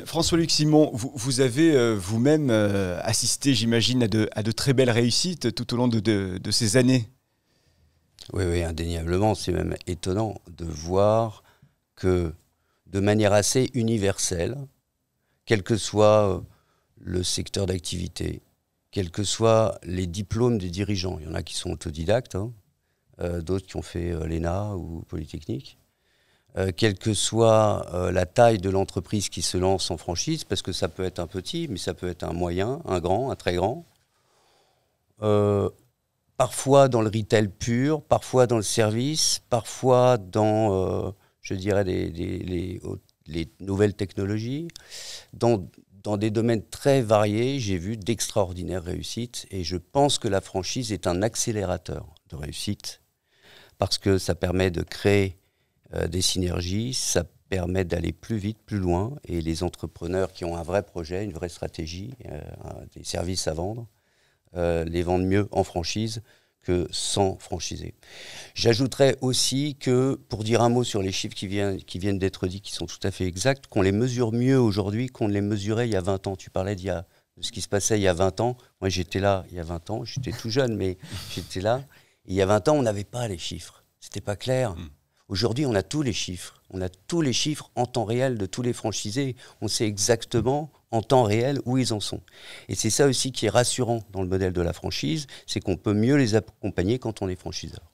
François-Luc Simon, vous avez vous-même assisté, j'imagine, à de très belles réussites tout au long de ces années. Oui, oui, indéniablement. C'est même étonnant de voir que, de manière assez universelle, quel que soit le secteur d'activité, quels que soient les diplômes des dirigeants, il y en a qui sont autodidactes, hein, d'autres qui ont fait l'ENA ou Polytechnique, quelle que soit la taille de l'entreprise qui se lance en franchise, parce que ça peut être un petit, mais ça peut être un moyen, un grand, un très grand. Parfois dans le retail pur, parfois dans le service, parfois dans, je dirais, les nouvelles technologies. Dans des domaines très variés, j'ai vu d'extraordinaires réussites et je pense que la franchise est un accélérateur de réussite parce que ça permet de créer des synergies, ça permet d'aller plus vite, plus loin et les entrepreneurs qui ont un vrai projet, une vraie stratégie, des services à vendre, les vendent mieux en franchise que sans franchiser. J'ajouterais aussi que, pour dire un mot sur les chiffres qui viennent d'être dits, qui sont tout à fait exacts, qu'on les mesure mieux aujourd'hui qu'on ne les mesurait il y a 20 ans. Tu parlais de ce qui se passait il y a 20 ans. Moi, j'étais là il y a 20 ans. J'étais tout jeune, mais j'étais là. Et il y a 20 ans, on n'avait pas les chiffres. C'était pas clair. Aujourd'hui, on a tous les chiffres. On a tous les chiffres en temps réel de tous les franchisés. On sait exactement en temps réel où ils en sont. Et c'est ça aussi qui est rassurant dans le modèle de la franchise, c'est qu'on peut mieux les accompagner quand on est franchiseur.